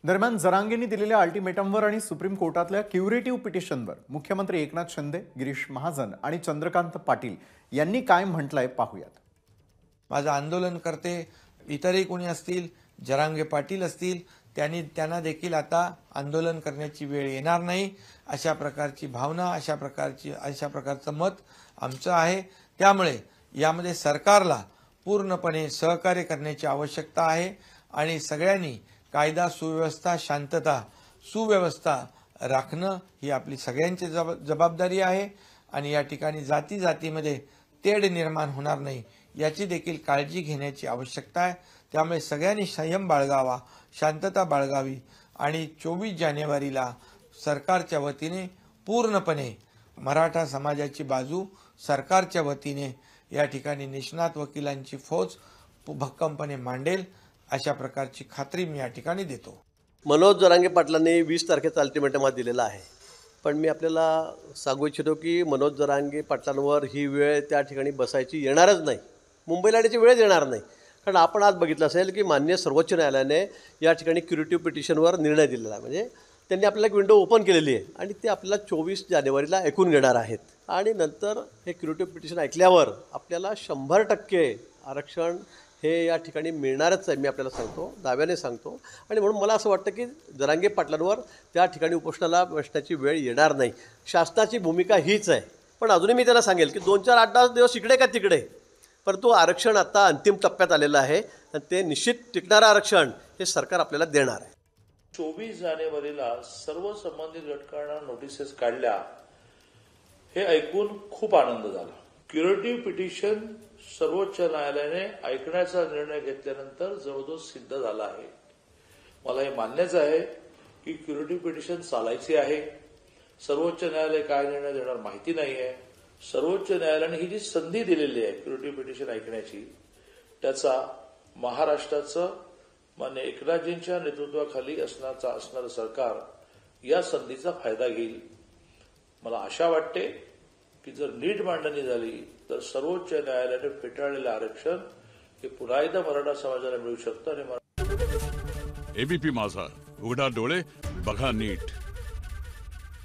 दरम्यान जरांगेंनी दिलेल्या अल्टिमेटमवर आणि सुप्रीम कोर्टातल्या क्युरेटिव्ह पिटिशनवर मुख्यमंत्री एकनाथ शिंदे, गिरीश महाजन आणि चंद्रकांत पाटील यांनी काय म्हटलंय पाहूयात। माझं आंदोलनकर्ते इतरही कोणी असतील, जरांगे पाटील असतील, त्यांना देखील आता आंदोलन करण्याची वेळ येणार नाही अशा प्रकारची भावना, अशा प्रकारचं मत आमचं आहे। त्यामुळे यामध्ये सरकारला पूर्णपणे सहकार्य करण्याची आवश्यकता आहे आणि सगळ्यांनी कायदा सुव्यवस्था, शांतता, सुव्यवस्था राखणं ही आपली सगळ्यांची जबाबदारी आहे आणि या ठिकाणी जातीमध्ये तेढ निर्माण होणार नाही याची देखील काळजी घेण्याची आवश्यकता आहे। त्यामुळे सगळ्यांनी संयम बाळगावा, शांतता बाळगावी आणि 24 जानेवारीला सरकारच्या वतीने पूर्णपणे मराठा समाजाची बाजू सरकारच्या वतीने या ठिकाणी निष्णात वकिलांची फौज भक्कमपणे मांडेल अशा प्रकारची खात्री मी या ठिकाणी देतो। मनोज जरांगे पाटलांनी 20 तारखेचा अल्टिमेटम दिलेला आहे, पण मी आपल्याला सांगू इच्छितो की मनोज जरांगे पाटलांवर ही वेळ त्या ठिकाणी बसायची येणारच नाही, मुंबईला येण्याची वेळच येणार नाही। कारण आपण आज बघितलं असेल की माननीय सर्वोच्च न्यायालयाने या ठिकाणी क्युरेटिव्ह पिटिशनवर निर्णय दिलेला आहे, म्हणजे त्यांनी आपल्याला एक विंडो ओपन केलेली आहे आणि ते आपल्याला 24 जानेवारीला ऐकून घेणार आहेत आणि नंतर हे क्युरेटिव्ह पिटिशन ऐकल्यावर आपल्याला 100% आरक्षण हे या ठिकाणी मिळणारच आहे, मी आपल्याला सांगतो, दाव्याने सांगतो। आणि म्हणून मला असं वाटतं की जरांगे पाटलांवर त्या ठिकाणी उपोषणाला बसण्याची वेळ येणार नाही। शासनाची भूमिका हीच आहे, पण अजूनही मी त्यांना सांगेल की 2, 4, 8, 10 दिवस इकडे का तिकडे, परंतु आरक्षण आता अंतिम टप्प्यात आलेलं आहे आणि ते निश्चित टिकणारं आरक्षण हे सरकार आपल्याला देणार आहे। 24 जानेवारीला सर्व संबंधित घटकांना नोटिसेस काढल्या, हे ऐकून खूप आनंद झाला। क्युरेटिव्ह पिटिशन सर्वोच्च न्यायालयाने ऐकण्याचा निर्णय घेतल्यानंतर जवळजवळ सिद्ध झाला आहे। मला हे मान्यच आहे की क्युरेटिव्ह पिटिशन चालायची आहे। सर्वोच्च न्यायालय काय निर्णय देणार माहिती नाहीये। सर्वोच्च न्यायालयाने ही जी संधी दिलेली आहे क्युरेटिव्ह पिटिशन ऐकण्याची, त्याचा महाराष्ट्राचं मान्य एकनाथजींच्या नेतृत्वाखाली असणारं सरकार या संधीचा फायदा घेईल। मला आशा वाटते की जर नीट मांडणी झाली तर सर्वोच्च न्यायालयाने फेटाळलेलं आरक्षण हे पुन्हा एकदा मराठा समाजाला मिळू शकतं। आणि एबीपी माझा, उघडा डोळे बघा नीट।